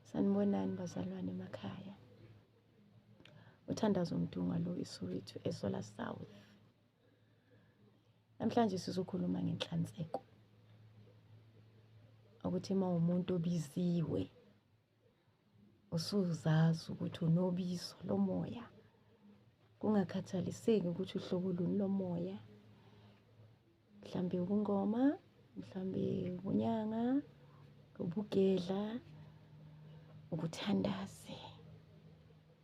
Sanibonani bazalwane emakhaya. Uthandazo Mdunga lo iSoweto eSola South. Namhlanje sizokhuluma ngenhlanzeko. Ukuthi uma umuntu obiziwe usuzazi ukuthi unobizo lomoya. Kungakhathaliseki ukuthi uhlobo luni lomoya. Mhlambe ubungoma, mhlambe ubunyanga, ubugedla, ubuthandaze.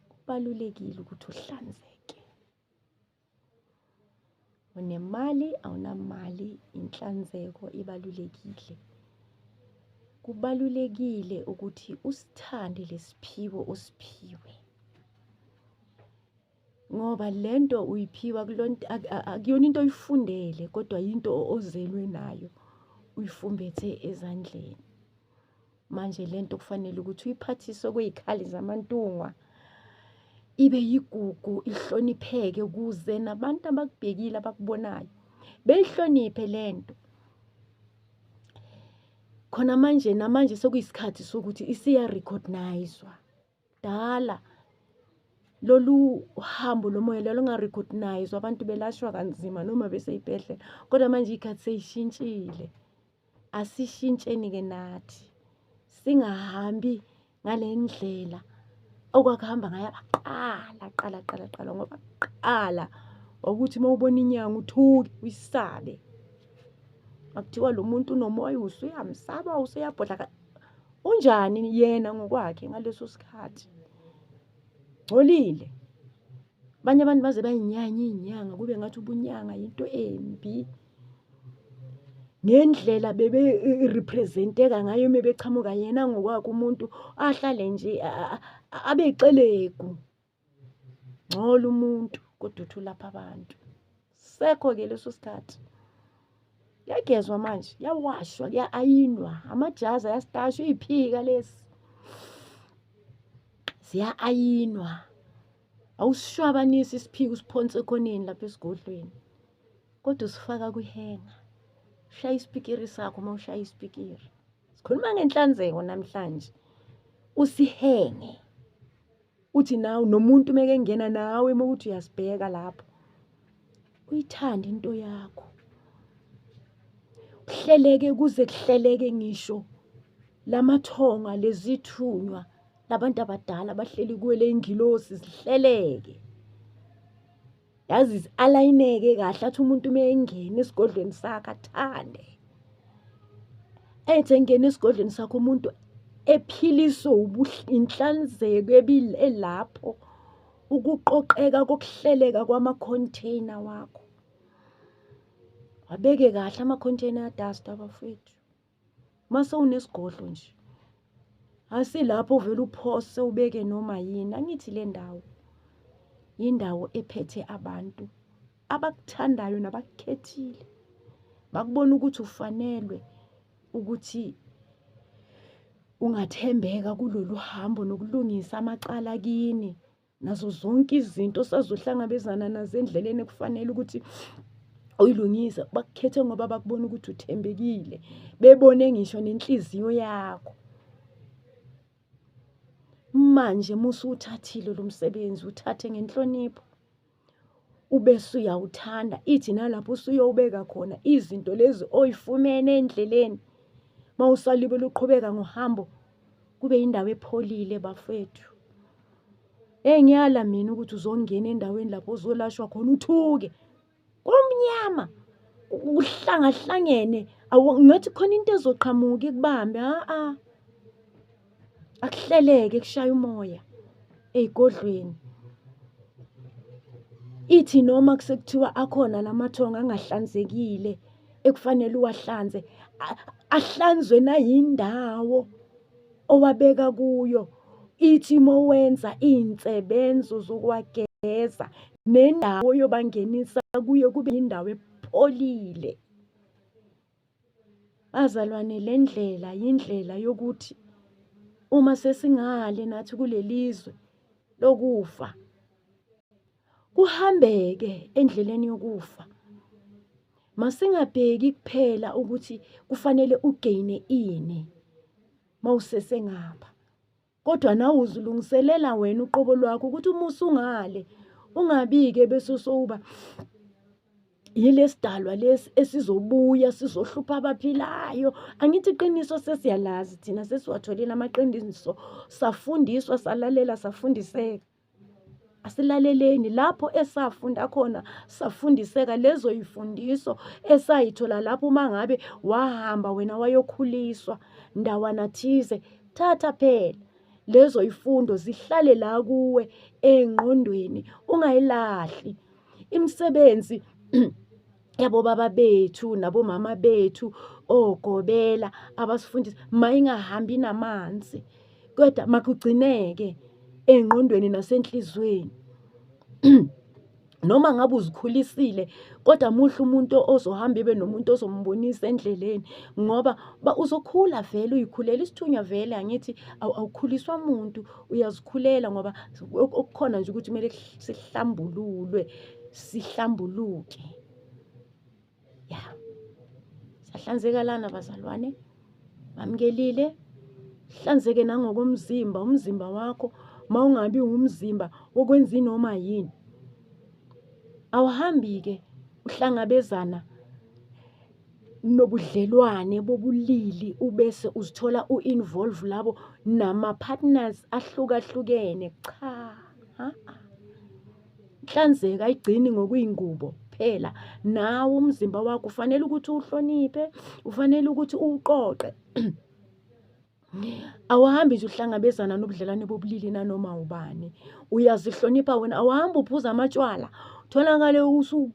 Kubalulekile ukuthi uhlanzeke. Unemali awunamali, inhlanzeko ibalulekile. Kubalulekile ukuthi usithande lesiphiwo usiphiwe. Ngoba lento uyiphiwa akuyona into oyifundele, kodwa into ozelwe nayo, uyifumbethe ezandleni. Manje lento kufanele ukuthi uyiphathise kwezikhali zamantungwa, ibe yigugu, ihlonipheke kuze nabantu abakubhekile abakubonayo beyihloniphe lento. Khona namanje sekuyisikhathi sokuthi isiya-recognize-wa. Dala lolu hambo lomoya lwalunga-recognize-wa, abantu belashwa kanzima noma beseyibhedlela. Kodwa manje iy'khathi sey'shintshile. Asishintsheni-ke nathi, singahambi ngale ndlela okwakuhamba ngayo abaqala ngoba kuqala ukuthi uma ubona inyanga uthuke uyisabe. Akuthiwa lo muntu unomoya, usuyamsaba, usuyabhodla. Unjani yena ngokwakhe ngaleso sikhathi? Ngcolile. Abanye abantu baze bayinyanya inyanga kube ngathi ubunyanga yinto embi. Ngendlela bebe-representeka ngayo uma bechamuka, yena ngokwakhe umuntu ahlale nje abeyiceleku. Ngcola umuntu kodwa uthi ulapha abantu. Sekho-ke leso sikhathi. Kuyagezwa manje, kuyawashwa, kuya-ayinwa. Amajazi ayastashwa, iy'phika lezi ziya-ayinwa. Awusishwabanisi isiphika usiphonse ekhoneni lapha esigodlweni, kodwa usifaka kwihenga. Ushaya isipikiri sakho uma ushaya isipikiri. Sikhuluma ngenhlanzeko namhlanje. Usihenge. Uthi nawe nomuntu meke ngena nawe uma uthi uyasibheka lapho. Uyithande into yakho. Kuhleleke kuze kuhleleke ngisho lamathonga lezithunywa labantu abadala abahleli kuwele ingilosi zihleleke. Yazi zi-alayineke kahle, athi umuntu uma engena esigodlweni sakhe athande. Ethi engena esigodlweni sakho umuntu ephiliswe inhlanzeko elapho, ukuqoqeka kokuhleleka kwama-container wakho. Wabeke kahle ama-container adust abafowethu. Mase unesigodlo nje, asilapho uvela uphose ubeke noma yini. Angithi le ndawo yindawo ephethe abantu abakuthandayo nabakukhethile. Bakubona ukuthi ufanelwe ukuthi ungathembeka kulolu hambo nokulungisa amacala kini. Nazo zonke izinto osazohlangabezana nazo endleleni kufanele ukuthi uyilungise. Bakukhethe ngoba bakubona ukuthi uthembekile. Bebone ngisho nenhliziyo yakho. Manje musu uthathile lo msebenzi, uthathe ngenhlonipho. Ube suyawuthanda. Ithi nalapho usuyobeka khona izinto lezi oyifumene endleleni. Mawusalibele uqhubeka ngohambo, kube indawo epholile bafethu. Ngiyala mina ukuthi uzongena endaweni lapho uzolashwa khona uthuke. Kumnyama, uhlangahlangene, ngathi khona into ezoqhamuka ikubambe. Akuhleleke kushaya umoya ey'godlweni. Ithi noma kusekuthiwa akhona lamathonga angahlanzekile ekufanele uwahlanze, ahlanzwe nayindawo owabeka kuyo. Ithi uma wenza iy'nsebenzo zokuwageza nendawo yobangenisa kuyo kube yindawo epholile. Bazalwane, le ndlela yindlela yokuthi uma sesingale nathi kulelizwe lokufa, kuhambeke endleleni yokufa. Masingabheki kuphela ukuthi kufanele ugeyine ini mawusesengapha. kodwa nawe uzilungiselela wena uqobo lwakho ukuthi uma usungale ungabike bese sowuba yilesidalwa lesi esizobuya sizohlupha abaphilayo. Angithi iqiniso sesiyalazi thina, sesiwatholile amaqiniso, safundiswa, salalela, safundiseka. Asilaleleni lapho esafunda khona, safundiseka. Lezo yifundiso esayithola lapho uma ngabe wahamba wena wayokhuliswa ndawana thize, thatha phela lezo yifundo zihlale la kuwe engqondweni, ungayilahli. Imisebenzi yabo baba bethu nabomama bethu ogobela abasifundisa mayingahambi namanzi, kodwa makugcineke engqondweni nasenhlizweni. Noma ngabe uzikhulisile, kodwa muhle umuntu ozohamba ibe nomuntu ozombonisa endleleni, ngoba uzokhula vele uyikhulela. Isithunywa vele angithi awukhuliswa muntu, uyazikhulela ngoba okukhona nje ukuthi kumele sihlambululwe, sihlambuluke. Ya, siyahlanzeka lana bazalwane, bamkelile. Hlanzeke nangokomzimba, umzimba wakho mawungabi umzimba wokwenza inoma yini. Awuhambi-ke uhlangabezana nobudlelwane bobulili ubese uzithola u-involve labo nama-partners ahlukahlukene. Cha, Hlanzeka ayigcini ngokuyingubo phela. Nawe umzimba wakho ufanele ukuthi uhloniphe, ufanele ukuthi uwuqoqe. Awuhambi nje uhlangabezana nobudlelwane bobulili nanoma ubani. Uyazihlonipha wena, awuhambi uphuza amatshwala, tholakale usudakiwe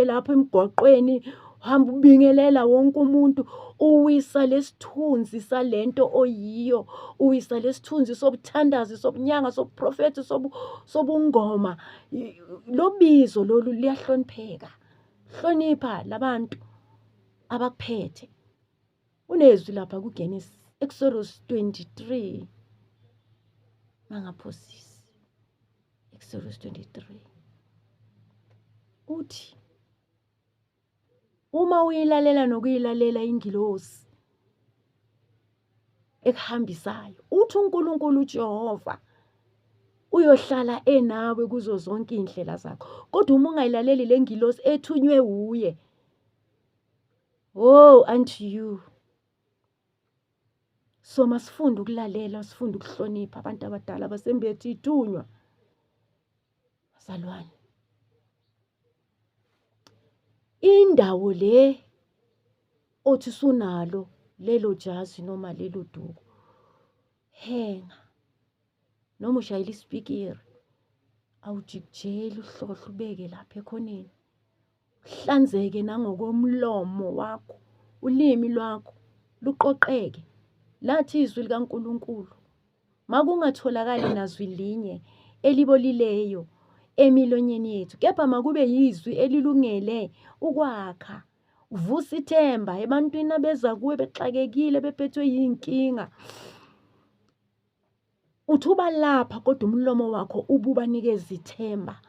lapho emgwaqweni, uhamba ubingelela wonke umuntu, uwisa lesithunzi salento oyiyo, uwisa lesithunzi sobuthandazi, sobunyanga, sobuprofethi, sobungoma. Lo bizo lolu liyahlonipheka. Hlonipha labantu abakuphethe. Unezwi lapha kuGenesis, Exodus 23, mangaphosisi, Exodus 23. Uthi, uma uyilalela nokuyilalela ingilosi ekuhambisayo, uthi uNkulunkulu uJehova uyohlala enawe kuzo zonke indlela zakho. Kodwa uma ungayilaleli le ngilosi ethunywe uye, woe unto you. So masifunde ukulalela, sifunde ukuhlonipha abantu abadala abasembethu ithunywa. Bazalwane, indawo le othi sunalo lelo jazi noma lelo duku, henga noma ushayela isipikiri, awujikijeli uhlohla ubeke lapha ekhoneni. Hlanzeke nangokomlomo wakho, ulimi lwakho luqoqeke. Lathi izwi likaNkulunkulu makungatholakali nazwi linye elibolileyo emilonyeni yethu, kepha makube yizwi elilungele ukwakha, uvusa ithemba ebantwini abeza kuwe bexakekile, bephethwe yinkinga. Uthi ubalapha kodwa umlomo wakho ububanikeza ithemba.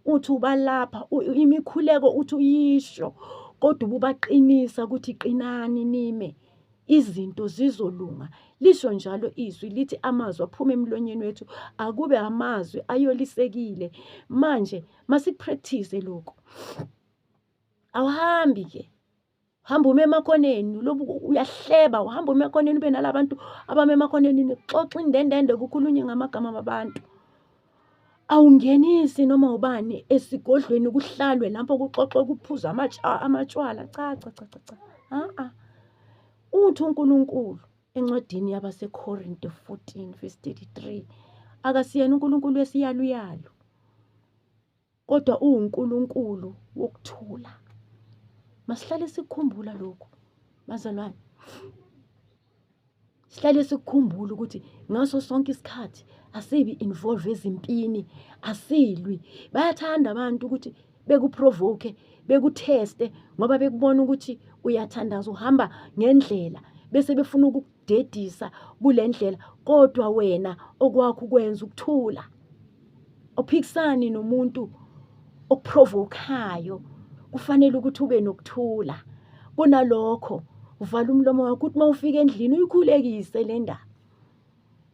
Uthi ubalapha imikhuleko uthi uyisho kodwa ububaqinisa ukuthi qinani nime, izinto zizolunga. Lisho njalo izwi lithi amazwi aphuma emlonyeni wethu akube amazwi ayolisekile. Manje masikupractice lokho. Awuhambi-ke, hamba ume emakhoneni, lobu uyahleba, uhamba ume emakhoneni ube nalabantu abame emakhoneni nixoxa indendende kukhulunywe ngamagama abantu. Awungenisi noma ubani esigodlweni kuhlalwe lapho kuxoxwe kuphuza amatshwala. Cha. Uthi uNkulunkulu encwadini yabaseKorinte 14:33, akasiyena uNkulunkulu wesiyaluyalu, kodwa uNkulunkulu wokuthula. Masihlale sikukhumbula lokhu bazalwane. Sihlale sikukhumbula ukuthi ngaso sonke isikhathi asibi involve ezimpini, asilwi. Bayathanda abantu ukuthi bekuprovoke, bekutheste ngoba bekubona ukuthi uyathandaza, uhamba ngendlela, bese befuna ukukudedisa kule ndlela, kodwa wena okwakho ukwenza ukuthula. Uphikisani nomuntu okuprovokayo, kufanele ukuthi ube nokuthula. Kunalokho uvala umlomo wakho ukuthi mawufika endlini uyikhulekise le ndaba.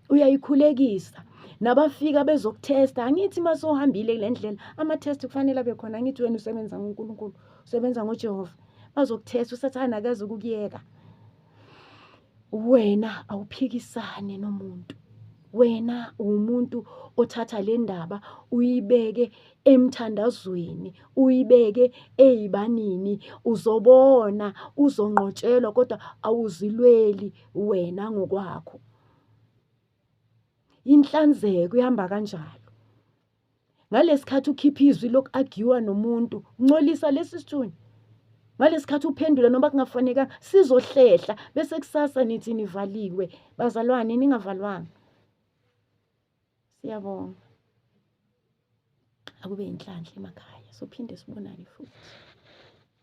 uyayikhulekisa. Nabafika bezokuthesta, angithi uma sohambile kule ndlela, ama-test kufanele abe khona. Angithi wena usebenza ngoNkulunkulu, usebenza ngoJehova, bazokuthesta, usathane akaze ukuyeka. Wena awuphikisane nomuntu. Wena umuntu othatha le ndaba uyibeke emthandazweni, uyibeke ey'banini, uzobona, uzonqotshelwa, kodwa awuzilweli wena ngokwakho. Inhlanzeko ihamba kanjalo. Ngalesikhathi ukhipha izwi loku-agiwa nomuntu, uncolisa lesi sithunzi. Ngalesikhathi uphendula noma kungafanekanga, sizohlehla bese kusasa nithi nivaliwe. Bazalwane, ningavalwanga. Siyabonga. Akube inhlanhla emakhaya. Sophinde sibonane futhi.